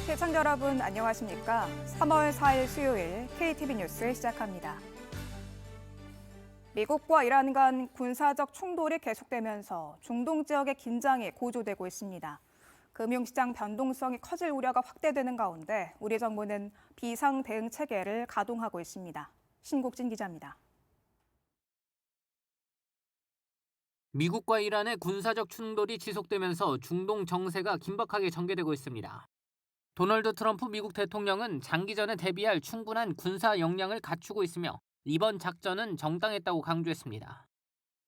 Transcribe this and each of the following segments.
시청자 여러분 안녕하십니까? 3월 4일 수요일 KTV 뉴스 시작합니다. 미국과 이란 간 군사적 충돌이 계속되면서 중동 지역의 긴장이 고조되고 있습니다. 금융시장 변동성이 커질 우려가 확대되는 가운데 우리 정부는 비상 대응 체계를 가동하고 있습니다. 신국진 기자입니다. 미국과 이란의 군사적 충돌이 지속되면서 중동 정세가 긴박하게 전개되고 있습니다. 도널드 트럼프 미국 대통령은 장기전에 대비할 충분한 군사 역량을 갖추고 있으며 이번 작전은 정당했다고 강조했습니다.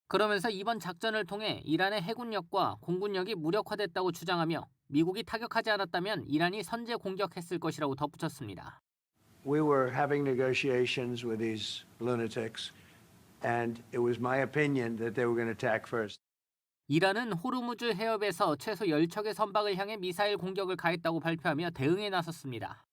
그러면서 이번 작전을 통해 이란의 해군력과 공군력이 무력화됐다고 주장하며 미국이 타격하지 않았다면 이란이 선제 공격했을 것이라고 덧붙였습니다. We were having negotiations with these lunatics, and it was my opinion that they were going to attack first. 이란은 호르무즈 해협에서 최소 10척의 선박을 향해 미사일 공격을 가했다고 발표하며 대응에 나섰습니다.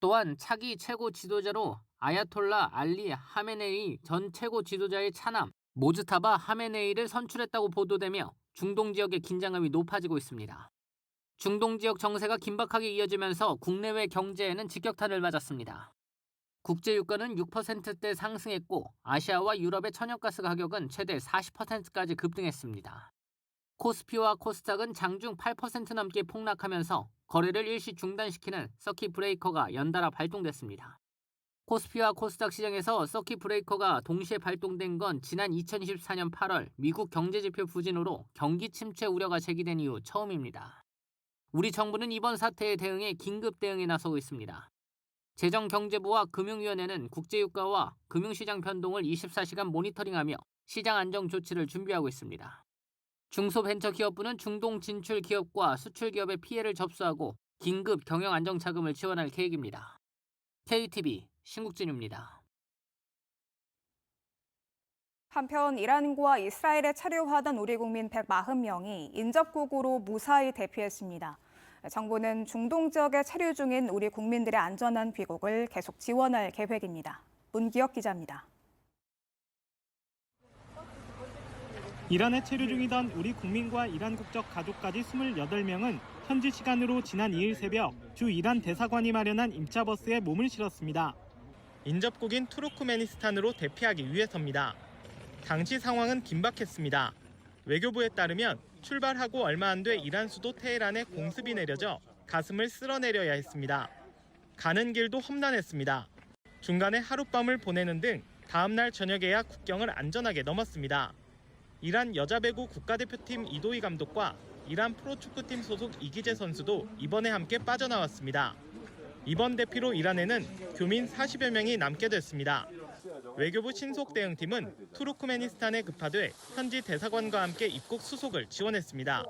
또한 차기 최고 지도자로 아야톨라 알리 하메네이 전 최고 지도자의 차남 모즈타바 하메네이를 선출했다고 보도되며 중동 지역의 긴장감이 높아지고 있습니다. 중동 지역 정세가 긴박하게 이어지면서 국내외 경제에는 직격탄을 맞았습니다. 국제 유가는 6%대 상승했고 아시아와 유럽의 천연가스 가격은 최대 40%까지 급등했습니다. 코스피와 코스닥은 장중 8% 넘게 폭락하면서 거래를 일시 중단시키는 서킷 브레이커가 연달아 발동됐습니다. 코스피와 코스닥 시장에서 서킷 브레이커가 동시에 발동된 건 지난 2024년 8월 미국 경제지표 부진으로 경기 침체 우려가 제기된 이후 처음입니다. 우리 정부는 이번 사태에 대응해 긴급 대응에 나서고 있습니다. 재정경제부와 금융위원회는 국제유가와 금융시장 변동을 24시간 모니터링하며 시장 안정 조치를 준비하고 있습니다. 중소벤처기업부는 중동 진출 기업과 수출 기업의 피해를 접수하고 긴급 경영 안정 자금을 지원할 계획입니다. KTV 신국진입니다. 한편 이란과 이스라엘에 체류하던 우리 국민 140명이 인접국으로 무사히 대피했습니다. 정부는 중동 지역에 체류 중인 우리 국민들의 안전한 귀국을 계속 지원할 계획입니다. 문기혁 기자입니다. 이란에 체류 중이던 우리 국민과 이란 국적 가족까지 28명은 현지 시간으로 지난 2일 새벽 주 이란 대사관이 마련한 임차버스에 몸을 실었습니다. 인접국인 투르크메니스탄으로 대피하기 위해서입니다. 당시 상황은 긴박했습니다. 외교부에 따르면 출발하고 얼마 안 돼 이란 수도 테헤란에 공습이 내려져 가슴을 쓸어내려야 했습니다. 가는 길도 험난했습니다. 중간에 하룻밤을 보내는 등 다음 날 저녁에야 국경을 안전하게 넘었습니다. 이란 여자배구 국가대표팀 이도희 감독과 이란 프로축구팀 소속 이기재 선수도 이번에 함께 빠져나왔습니다. 이번 대피로 이란에는 교민 40여 명이 남게 됐습니다. 외교부 신속대응팀은 투르크메니스탄에 급파돼 현지 대사관과 함께 입국 수속을 지원했습니다.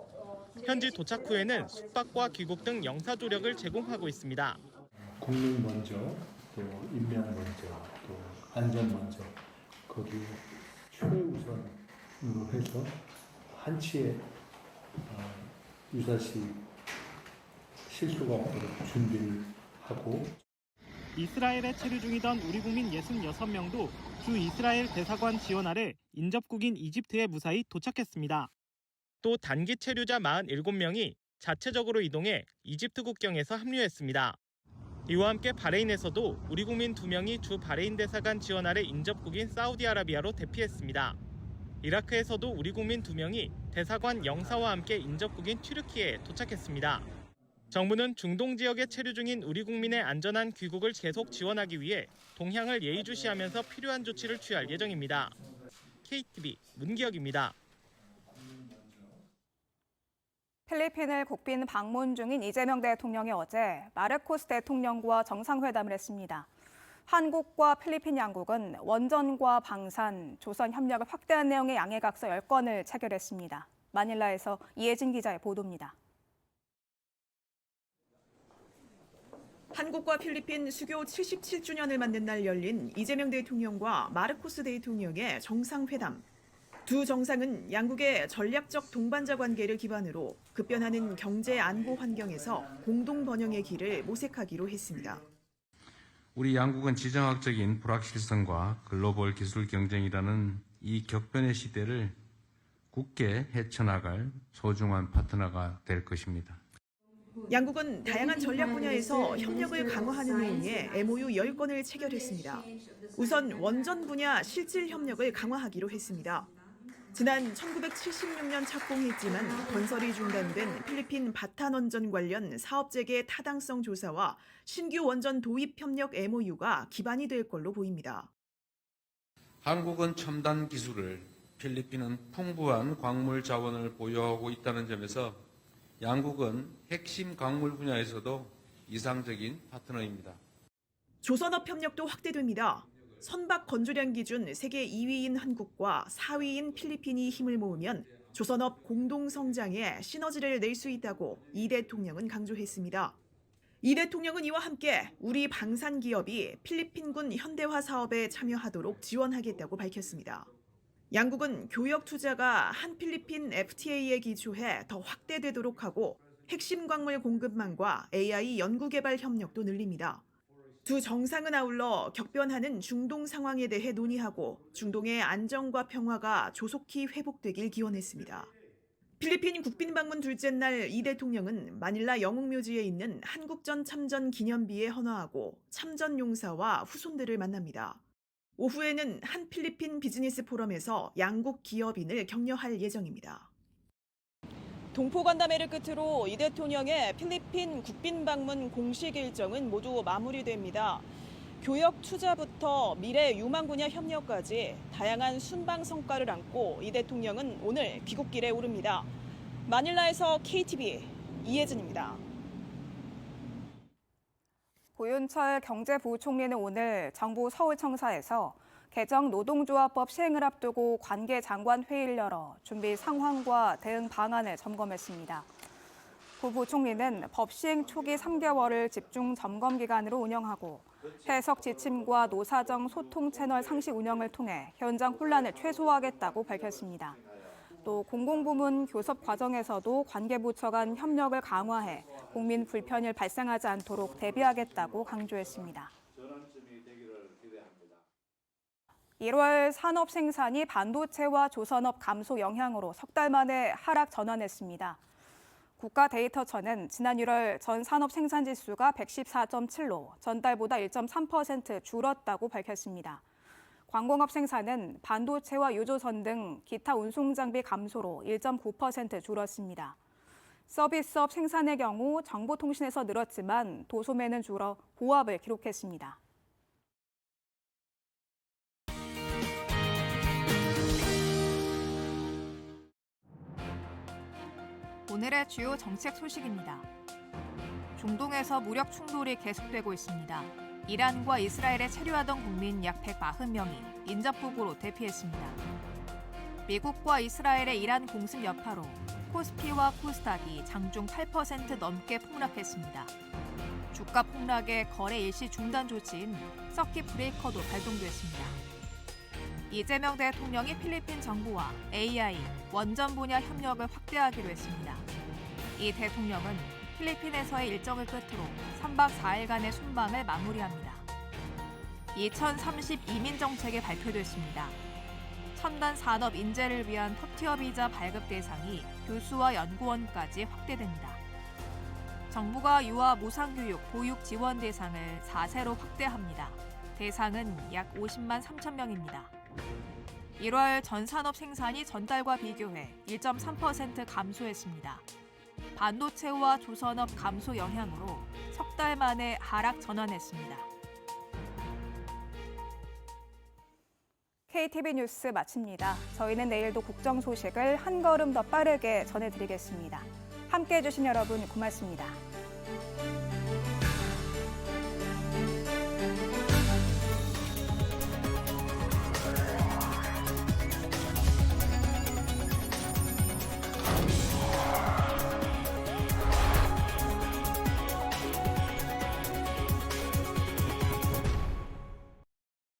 현지 도착 후에는 숙박과 귀국 등 영사 조력을 제공하고 있습니다. 국민 먼저, 또 인명 먼저, 또 안전 먼저, 거기 최우선으로 해서 한치의 유사시 실수가 없도록 준비를 하고 이스라엘에 체류 중이던 우리 국민 66명도 주 이스라엘 대사관 지원 아래 인접국인 이집트에 무사히 도착했습니다. 또 단기 체류자 47명이 자체적으로 이동해 이집트 국경에서 합류했습니다. 이와 함께 바레인에서도 우리 국민 2명이 주 바레인 대사관 지원 아래 인접국인 사우디아라비아로 대피했습니다. 이라크에서도 우리 국민 2명이 대사관 영사와 함께 인접국인 튀르키예에 도착했습니다. 정부는 중동 지역에 체류 중인 우리 국민의 안전한 귀국을 계속 지원하기 위해 동향을 예의주시하면서 필요한 조치를 취할 예정입니다. KTV 문기혁입니다. 필리핀을 국빈 방문 중인 이재명 대통령이 어제 마르코스 대통령과 정상회담을 했습니다. 한국과 필리핀 양국은 원전과 방산, 조선 협력을 확대한 내용의 양해각서 10건을 체결했습니다. 마닐라에서 이혜진 기자의 보도입니다. 한국과 필리핀 수교 77주년을 맞는 날 열린 이재명 대통령과 마르코스 대통령의 정상회담. 두 정상은 양국의 전략적 동반자 관계를 기반으로 급변하는 경제 안보 환경에서 공동 번영의 길을 모색하기로 했습니다. 우리 양국은 지정학적인 불확실성과 글로벌 기술 경쟁이라는 이 격변의 시대를 굳게 헤쳐나갈 소중한 파트너가 될 것입니다. 양국은 다양한 전략 분야에서 협력을 강화하는 의미의 MOU 10건을 체결했습니다. 우선 원전 분야 실질 협력을 강화하기로 했습니다. 지난 1976년 착공했지만 건설이 중단된 필리핀 바탄 원전 관련 사업재개 타당성 조사와 신규 원전 도입 협력 MOU가 기반이 될 걸로 보입니다. 한국은 첨단 기술을, 필리핀은 풍부한 광물 자원을 보유하고 있다는 점에서 양국은 핵심 광물 분야에서도 이상적인 파트너입니다. 조선업 협력도 확대됩니다. 선박 건조량 기준 세계 2위인 한국과 4위인 필리핀이 힘을 모으면 조선업 공동 성장에 시너지를 낼 수 있다고 이 대통령은 강조했습니다. 이 대통령은 이와 함께 우리 방산 기업이 필리핀군 현대화 사업에 참여하도록 지원하겠다고 밝혔습니다. 양국은 교역 투자가 한 필리핀 FTA에 기초해 더 확대되도록 하고 핵심 광물 공급망과 AI 연구개발 협력도 늘립니다. 두 정상은 아울러 격변하는 중동 상황에 대해 논의하고 중동의 안정과 평화가 조속히 회복되길 기원했습니다. 필리핀 국빈 방문 둘째 날 이 대통령은 마닐라 영웅묘지에 있는 한국전 참전 기념비에 헌화하고 참전 용사와 후손들을 만납니다. 오후에는 한 필리핀 비즈니스 포럼에서 양국 기업인을 격려할 예정입니다. 동포간담회를 끝으로 이 대통령의 필리핀 국빈 방문 공식 일정은 모두 마무리됩니다. 교역 투자부터 미래 유망 분야 협력까지 다양한 순방 성과를 안고 이 대통령은 오늘 귀국길에 오릅니다. 마닐라에서 KTV 이혜진입니다. 고윤철 경제부총리는 오늘 정부 서울청사에서 개정 노동조합법 시행을 앞두고 관계장관 회의를 열어 준비 상황과 대응 방안을 점검했습니다. 고 부총리는 법 시행 초기 3개월을 집중 점검 기간으로 운영하고 해석 지침과 노사정 소통 채널 상시 운영을 통해 현장 혼란을 최소화하겠다고 밝혔습니다. 또 공공부문 교섭 과정에서도 관계부처 간 협력을 강화해 국민 불편이 발생하지 않도록 대비하겠다고 강조했습니다. 1월 산업 생산이 반도체와 조선업 감소 영향으로 석 달 만에 하락 전환했습니다. 국가데이터처는 지난 1월 전 산업 생산 지수가 114.7로 전달보다 1.3% 줄었다고 밝혔습니다. 광공업 생산은 반도체와 유조선 등 기타 운송 장비 감소로 1.9% 줄었습니다. 서비스업 생산의 경우 정보통신에서 늘었지만 도소매는 줄어 보합을 기록했습니다. 오늘의 주요 정책 소식입니다. 중동에서 무력 충돌이 계속되고 있습니다. 이란과 이스라엘에 체류하던 국민 약 140명이 인접국으로 대피했습니다. 미국과 이스라엘의 이란 공습 여파로 코스피와 코스닥이 장중 8% 넘게 폭락했습니다. 주가 폭락에 거래 일시 중단 조치인 서킷 브레이커도 발동됐습니다. 이재명 대통령이 필리핀 정부와 AI, 원전 분야 협력을 확대하기로 했습니다. 이 대통령은 필리핀에서의 일정을 끝으로 3박 4일간의 순방을 마무리합니다. 2030 이민 정책이 발표됐습니다. 첨단 산업 인재를 위한 톱티어 비자 발급 대상이 교수와 연구원까지 확대됩니다. 정부가 유아 무상교육 보육 지원 대상을 4세로 확대합니다. 대상은 약 50만 3천 명입니다. 1월 전 산업 생산이 전달과 비교해 1.3% 감소했습니다. 반도체와 조선업 감소 영향으로 석 달 만에 하락 전환했습니다. KTV 뉴스 마칩니다. 저희는 내일도 국정 소식을 한 걸음 더 빠르게 전해드리겠습니다. 함께해 주신 여러분 고맙습니다.